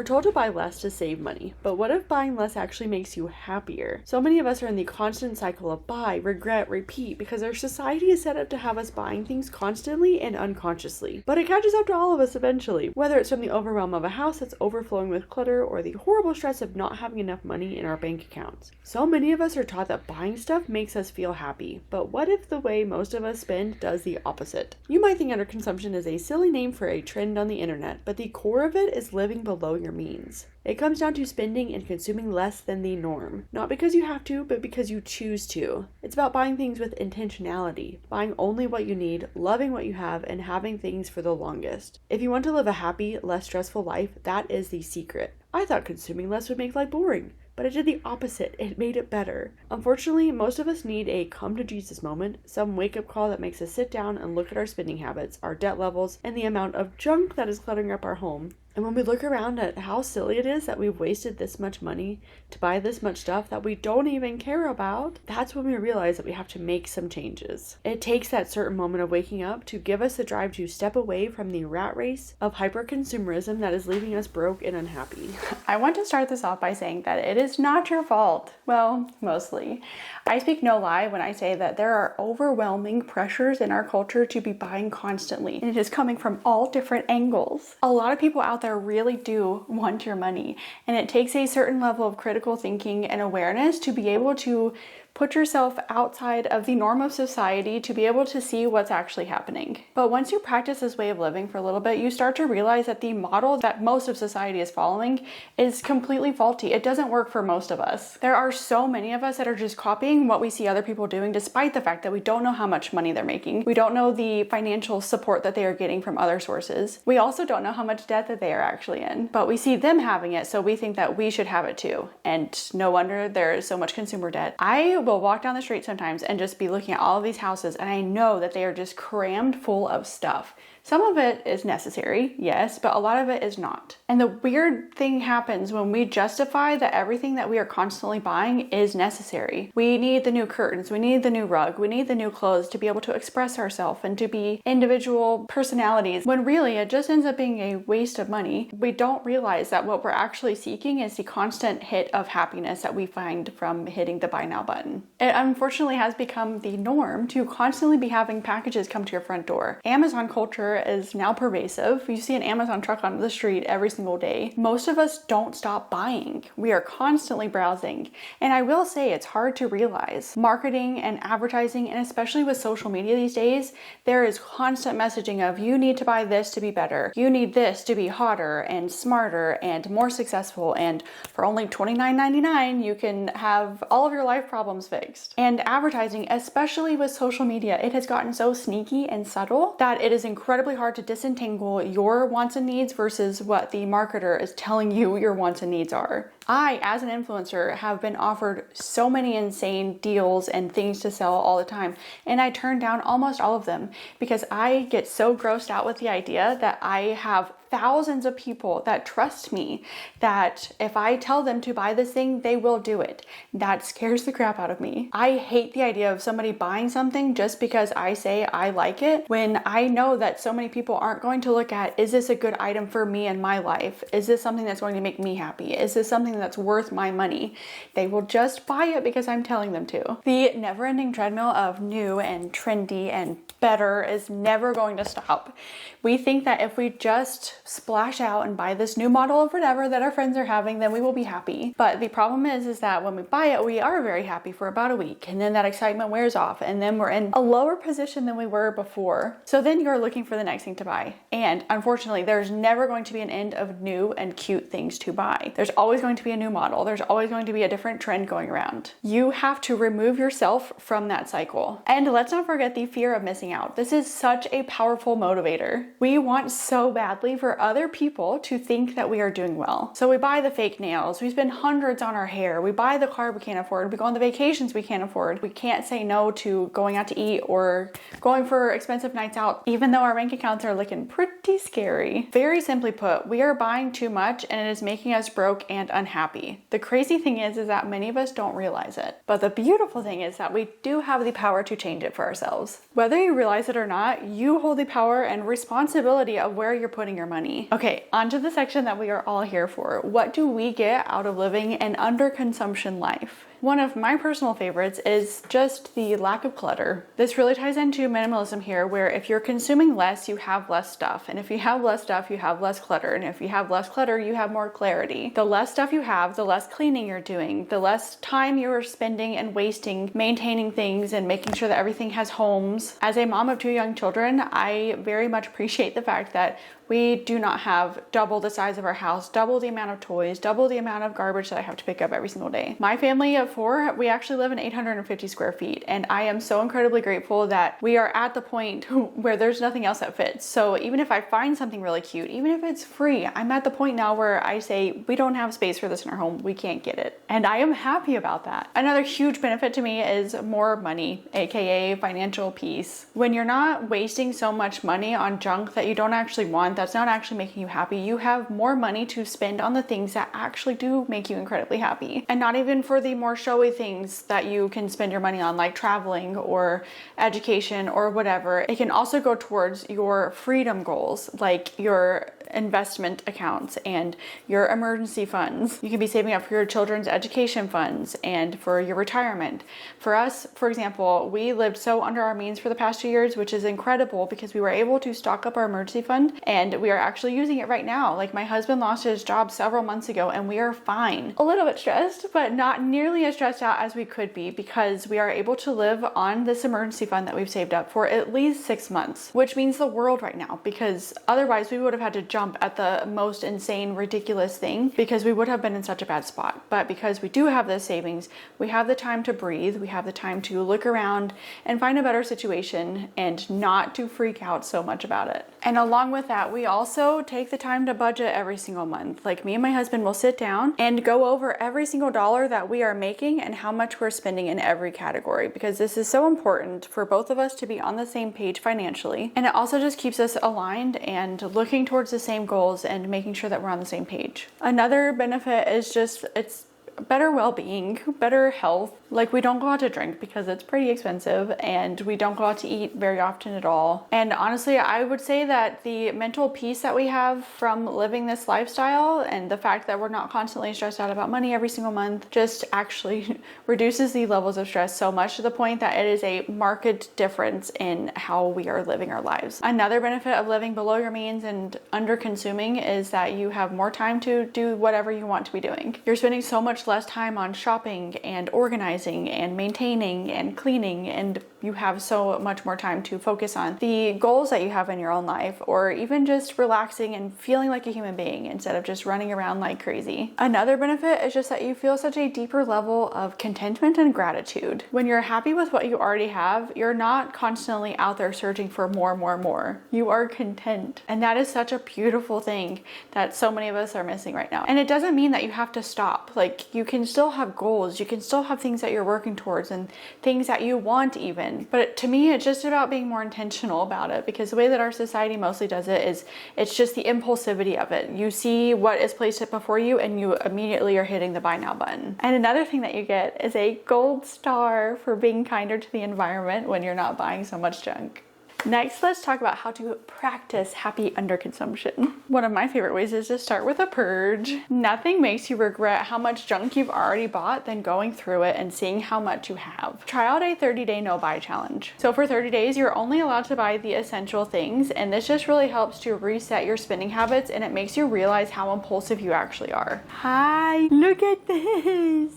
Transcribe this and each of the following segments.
We're told to buy less to save money, but what if buying less actually makes you happier? So many of us are in the constant cycle of buy, regret, repeat because our society is set up to have us buying things constantly and unconsciously. But it catches up to all of us eventually, whether it's from the overwhelm of a house that's overflowing with clutter or the horrible stress of not having enough money in our bank accounts. So many of us are taught that buying stuff makes us feel happy, but what if the way most of us spend does the opposite? You might think underconsumption is a silly name for a trend on the internet, but the core of it is living below your means. It comes down to spending and consuming less than the norm. Not because you have to, but because you choose to. It's about buying things with intentionality, buying only what you need, loving what you have, and having things for the longest. If you want to live a happy, less stressful life, that is the secret. I thought consuming less would make life boring, but it did the opposite. It made it better. Unfortunately, most of us need a come to Jesus moment, some wake-up call that makes us sit down and look at our spending habits, our debt levels, and the amount of junk that is cluttering up our home. And when we look around at how silly it is that we've wasted this much money to buy this much stuff that we don't even care about, that's when we realize that we have to make some changes. It takes that certain moment of waking up to give us the drive to step away from the rat race of hyper-consumerism that is leaving us broke and unhappy. I want to start this off by saying that it is not your fault. Well, mostly. I speak no lie when I say that there are overwhelming pressures in our culture to be buying constantly, and it is coming from all different angles. A lot of people out there really do want your money, and it takes a certain level of critical thinking and awareness to be able to put yourself outside of the norm of society to be able to see what's actually happening. But once you practice this way of living for a little bit, you start to realize that the model that most of society is following is completely faulty. It doesn't work for most of us. There are so many of us that are just copying what we see other people doing, despite the fact that we don't know how much money they're making. We don't know the financial support that they are getting from other sources. We also don't know how much debt that they are actually in, but we see them having it, so we think that we should have it too. And no wonder there is so much consumer debt. I will walk down the street sometimes and just be looking at all of these houses, and I know that they are just crammed full of stuff. Some of it is necessary, yes, but a lot of it is not. And the weird thing happens when we justify that everything that we are constantly buying is necessary. We need the new curtains, we need the new rug, we need the new clothes to be able to express ourselves and to be individual personalities, when really it just ends up being a waste of money. We don't realize that what we're actually seeking is the constant hit of happiness that we find from hitting the buy now button. It unfortunately has become the norm to constantly be having packages come to your front door. Amazon culture is now pervasive. You see an Amazon truck on the street every single day. Most of us don't stop buying. We are constantly browsing. And I will say it's hard to realize. Marketing and advertising, and especially with social media these days, there is constant messaging of you need to buy this to be better. You need this to be hotter and smarter and more successful. And for only $29.99, you can have all of your life problems fixed. And advertising, especially with social media, it has gotten so sneaky and subtle that it is incredibly hard to disentangle your wants and needs versus what the marketer is telling you your wants and needs are. I, as an influencer, have been offered so many insane deals and things to sell all the time, and I turn down almost all of them because I get so grossed out with the idea that I have thousands of people that trust me, that if I tell them to buy this thing, they will do it. That scares the crap out of me. I hate the idea of somebody buying something just because I say I like it, when I know that so many people aren't going to look at, is this a good item for me in my life? Is this something that's going to make me happy? Is this something that's worth my money? They will just buy it because I'm telling them to. The never-ending treadmill of new and trendy and better is never going to stop. We think that if we just splash out and buy this new model of whatever that our friends are having, then we will be happy. But the problem is that when we buy it, we are very happy for about a week, and then that excitement wears off, and then we're in a lower position than we were before. So then you're looking for the next thing to buy. And unfortunately, there's never going to be an end of new and cute things to buy. There's always going to be a new model. There's always going to be a different trend going around. You have to remove yourself from that cycle. And let's not forget the fear of missing out. This is such a powerful motivator. We want so badly for other people to think that we are doing well. So we buy the fake nails, we spend hundreds on our hair, we buy the car we can't afford, we go on the vacations we can't afford. We can't say no to going out to eat or going for expensive nights out, even though our bank accounts are looking pretty scary. Very simply put, we are buying too much and it is making us broke and unhappy. The crazy thing is that many of us don't realize it. But the beautiful thing is that we do have the power to change it for ourselves. Whether you realize it or not, you hold the power and responsibility of where you're putting your money. money. Okay, on to the section that we are all here for. What do we get out of living an underconsumption life? One of my personal favorites is just the lack of clutter. This really ties into minimalism here, where if you're consuming less, you have less stuff. And if you have less stuff, you have less clutter. And if you have less clutter, you have more clarity. The less stuff you have, the less cleaning you're doing, the less time you're spending and wasting maintaining things and making sure that everything has homes. As a mom of 2 young children, I very much appreciate the fact that we do not have double the size of our house, double the amount of toys, double the amount of garbage that I have to pick up every single day. My family of 4, we actually live in 850 square feet, and I am so incredibly grateful that we are at the point where there's nothing else that fits. So even if I find something really cute, even if it's free, I'm at the point now where I say, we don't have space for this in our home, we can't get it. And I am happy about that. Another huge benefit to me is more money, aka financial peace. When you're not wasting so much money on junk that you don't actually want, that's not actually making you happy, you have more money to spend on the things that actually do make you incredibly happy. And not even for the more showy things that you can spend your money on, like traveling or education or whatever. It can also go towards your freedom goals, like your investment accounts and your emergency funds. You can be saving up for your children's education funds and for your retirement. For us, for example, we lived so under our means for the past 2 years, which is incredible because we were able to stock up our emergency fund, and we are actually using it right now. Like, my husband lost his job several months ago and we are fine. A little bit stressed, but not nearly as stressed out as we could be because we are able to live on this emergency fund that we've saved up for at least 6 months, which means the world right now, because otherwise we would have had to jump at the most insane, ridiculous thing because we would have been in such a bad spot. But because we do have this savings, we have the time to breathe, we have the time to look around and find a better situation and not to freak out so much about it. And along with that, we also take the time to budget every single month. Like, me and my husband will sit down and go over every single dollar that we are making and how much we're spending in every category, because this is so important for both of us to be on the same page financially. And it also just keeps us aligned and looking towards the same goals and making sure that we're on the same page. Another benefit is just, it's better well-being, better health. Like, we don't go out to drink because it's pretty expensive, and we don't go out to eat very often at all. And honestly, I would say that the mental peace that we have from living this lifestyle and the fact that we're not constantly stressed out about money every single month just actually reduces the levels of stress so much, to the point that it is a marked difference in how we are living our lives. Another benefit of living below your means and under consuming is that you have more time to do whatever you want to be doing. You're spending so much less time on shopping and organizing and maintaining and cleaning, and you have so much more time to focus on the goals that you have in your own life, or even just relaxing and feeling like a human being instead of just running around like crazy. Another benefit is just that you feel such a deeper level of contentment and gratitude. When you're happy with what you already have, you're not constantly out there searching for more. You are content. And that is such a beautiful thing that so many of us are missing right now. And it doesn't mean that you have to stop. Like, you can still have goals, you can still have things that you're working towards and things that you want even. But to me, it's just about being more intentional about it, because the way that our society mostly does it is it's just the impulsivity of it. You see what is placed before you and you immediately are hitting the buy now button. And another thing that you get is a gold star for being kinder to the environment when you're not buying so much junk. Next, let's talk about how to practice happy underconsumption. One of my favorite ways is to start with a purge. Nothing makes you regret how much junk you've already bought than going through it and seeing how much you have. Try out a 30-day no-buy challenge. So for 30 days, you're only allowed to buy the essential things, and this just really helps to reset your spending habits, and it makes you realize how impulsive you actually are. Hi, look at this.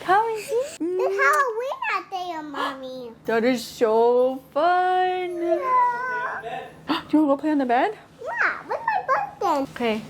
Come and see. It's Halloween out there, Mommy. That is so fun. Yeah. Do you want to go play on the bed? Yeah, where's my button? Okay,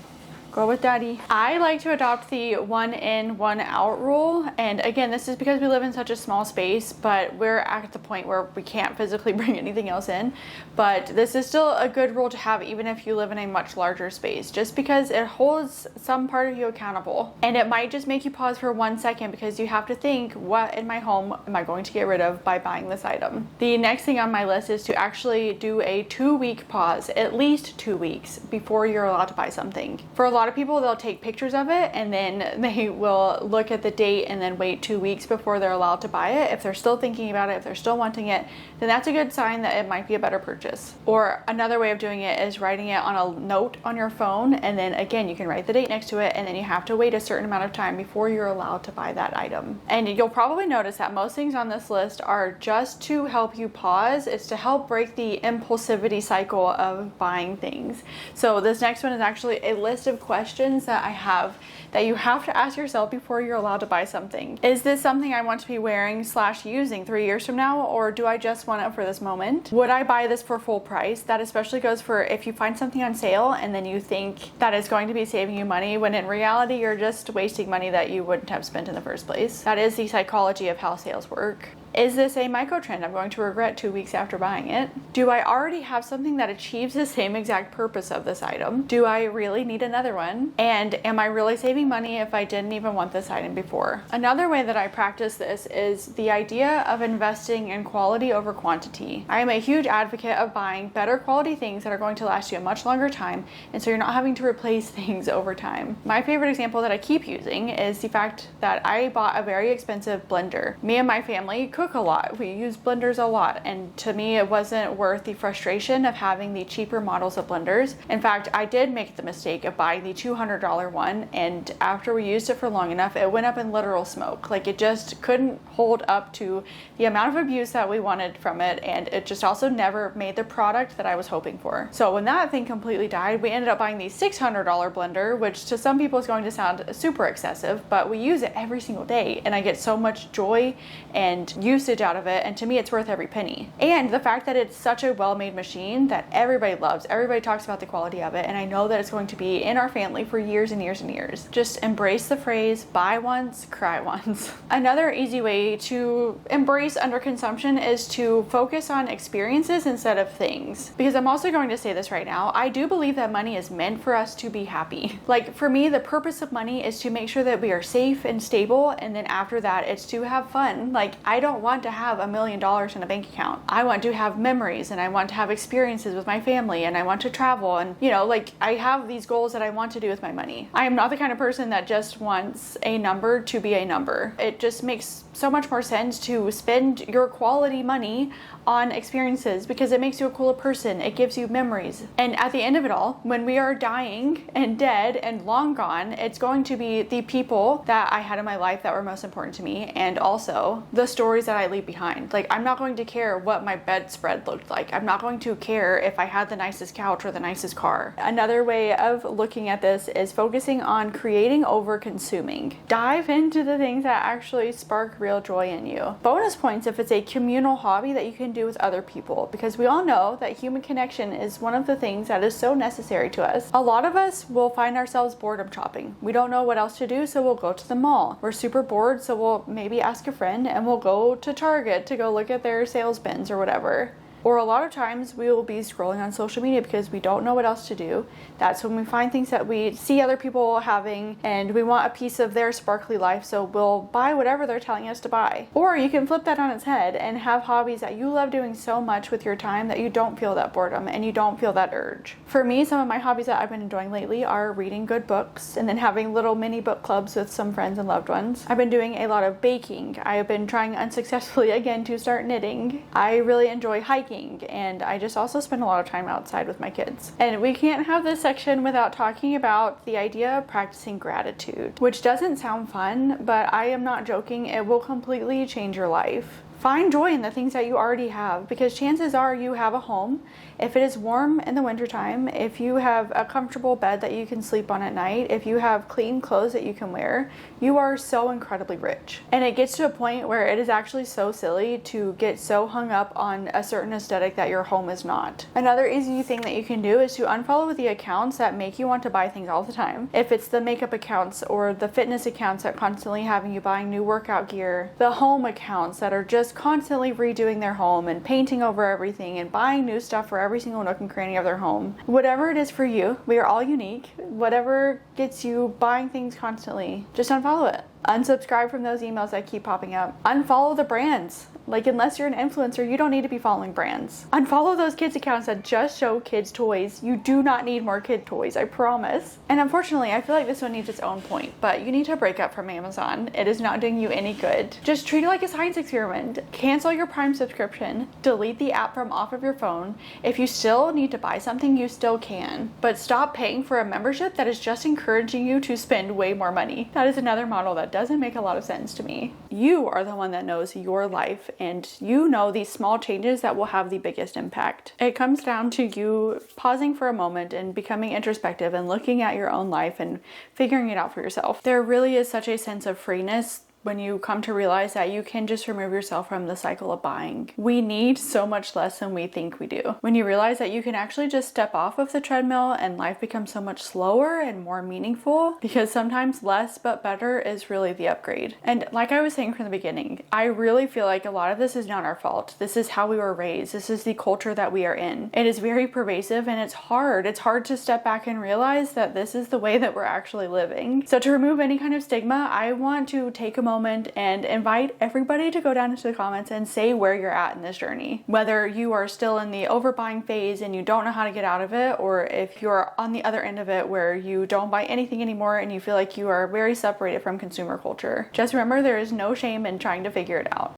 go with Daddy. I like to adopt the 1 in, 1 out rule. And again, this is because we live in such a small space, but we're at the point where we can't physically bring anything else in. But this is still a good rule to have even if you live in a much larger space, just because it holds some part of you accountable. And it might just make you pause for 1 second, because you have to think, what in my home am I going to get rid of by buying this item? The next thing on my list is to actually do a 2-week pause, at least 2 weeks before you're allowed to buy something. For a lot lot of people, they'll take pictures of it and then they will look at the date and then wait 2 weeks before they're allowed to buy it. If they're still thinking about it, if they're still wanting it, then that's a good sign that it might be a better purchase. Or another way of doing it is writing it on a note on your phone, and then again, you can write the date next to it, and then you have to wait a certain amount of time before you're allowed to buy that item. And you'll probably notice that most things on this list are just to help you pause. It's to help break the impulsivity cycle of buying things. So this next one is actually a list of questions that I have that you have to ask yourself before you're allowed to buy something. Is this something I want to be wearing / using 3 years from now, or do I just want it for this moment? Would I buy this for full price? That especially goes for if you find something on sale and then you think that is going to be saving you money, when in reality you're just wasting money that you wouldn't have spent in the first place. That is the psychology of how sales work. Is this a micro trend I'm going to regret 2 weeks after buying it? Do I already have something that achieves the same exact purpose of this item? Do I really need another one? And am I really saving money if I didn't even want this item before? Another way that I practice this is the idea of investing in quality over quantity. I am a huge advocate of buying better quality things that are going to last you a much longer time, and so you're not having to replace things over time. My favorite example that I keep using is the fact that I bought a very expensive blender. Me and my family cook a lot. We use blenders a lot, and to me it wasn't worth the frustration of having the cheaper models of blenders. In fact, I did make the mistake of buying the $200 one, and after we used it for long enough, it went up in literal smoke. Like, it just couldn't hold up to the amount of abuse that we wanted from it, and it just also never made the product that I was hoping for. So when that thing completely died, we ended up buying the $600 blender, which to some people is going to sound super excessive, but we use it every single day, and I get so much joy and usage out of it, and to me it's worth every penny. And the fact that it's such a well-made machine that everybody loves, everybody talks about the quality of it, and I know that it's going to be in our family for years and years and years. Just embrace the phrase, buy once, cry once. Another easy way to embrace underconsumption is to focus on experiences instead of things. Because I'm also going to say this right now, I do believe that money is meant for us to be happy. Like, for me, the purpose of money is to make sure that we are safe and stable, and then after that it's to have fun. Like, I don't want to have $1 million in a bank account. I want to have memories, and I want to have experiences with my family, and I want to travel, and like, I have these goals that I want to do with my money. I am not the kind of person that just wants a number to be a number. It just makes so much more sense to spend your quality money on experiences, because it makes you a cooler person. It gives you memories. And at the end of it all, when we are dying and dead and long gone, it's going to be the people that I had in my life that were most important to me, and also the stories that I leave behind. Like, I'm not going to care what my bedspread looked like. I'm not going to care if I had the nicest couch or the nicest car. Another way of looking at this is focusing on creating over consuming. Dive into the things that actually spark real joy in you. Bonus points if it's a communal hobby that you can do with other people, because we all know that human connection is one of the things that is so necessary to us. A lot of us will find ourselves boredom shopping. We don't know what else to do, so we'll go to the mall. We're super bored, so we'll maybe ask a friend and we'll go to Target to go look at their sales bins or whatever. Or a lot of times we will be scrolling on social media because we don't know what else to do. That's when we find things that we see other people having and we want a piece of their sparkly life, so we'll buy whatever they're telling us to buy. Or you can flip that on its head and have hobbies that you love doing so much with your time that you don't feel that boredom and you don't feel that urge. For me, some of my hobbies that I've been enjoying lately are reading good books and then having little mini book clubs with some friends and loved ones. I've been doing a lot of baking. I have been trying unsuccessfully again to start knitting. I really enjoy hiking, and I just also spend a lot of time outside with my kids. And we can't have this section without talking about the idea of practicing gratitude, which doesn't sound fun, but I am not joking. It will completely change your life. Find joy in the things that you already have, because chances are you have a home. If it is warm in the wintertime, if you have a comfortable bed that you can sleep on at night, if you have clean clothes that you can wear, you are so incredibly rich. And it gets to a point where it is actually so silly to get so hung up on a certain aesthetic that your home is not. Another easy thing that you can do is to unfollow the accounts that make you want to buy things all the time. If it's the makeup accounts or the fitness accounts that constantly having you buying new workout gear, the home accounts that are just constantly redoing their home and painting over everything and buying new stuff for every single nook and cranny of their home. Whatever it is for you, we are all unique. Whatever gets you buying things constantly, just unfollow it. Unsubscribe from those emails that keep popping up. Unfollow the brands. Like, unless you're an influencer, you don't need to be following brands. Unfollow those kids accounts that just show kids toys. You do not need more kid toys, I promise. And unfortunately, I feel like this one needs its own point, but you need to break up from Amazon. It is not doing you any good. Just treat it like a science experiment. Cancel your Prime subscription, delete the app from off of your phone. If you still need to buy something, you still can, but stop paying for a membership that is just encouraging you to spend way more money. That is another model that doesn't make a lot of sense to me. You are the one that knows your life, and you know these small changes that will have the biggest impact. It comes down to you pausing for a moment and becoming introspective and looking at your own life and figuring it out for yourself. There really is such a sense of freeness when you come to realize that you can just remove yourself from the cycle of buying. We need so much less than we think we do. When you realize that you can actually just step off of the treadmill and life becomes so much slower and more meaningful, because sometimes less but better is really the upgrade. And like I was saying from the beginning, I really feel like a lot of this is not our fault. This is how we were raised. This is the culture that we are in. It is very pervasive and it's hard. It's hard to step back and realize that this is the way that we're actually living. So to remove any kind of stigma, I want to take a moment and invite everybody to go down into the comments and say where you're at in this journey. Whether you are still in the overbuying phase and you don't know how to get out of it, or if you're on the other end of it where you don't buy anything anymore and you feel like you are very separated from consumer culture. Just remember, there is no shame in trying to figure it out.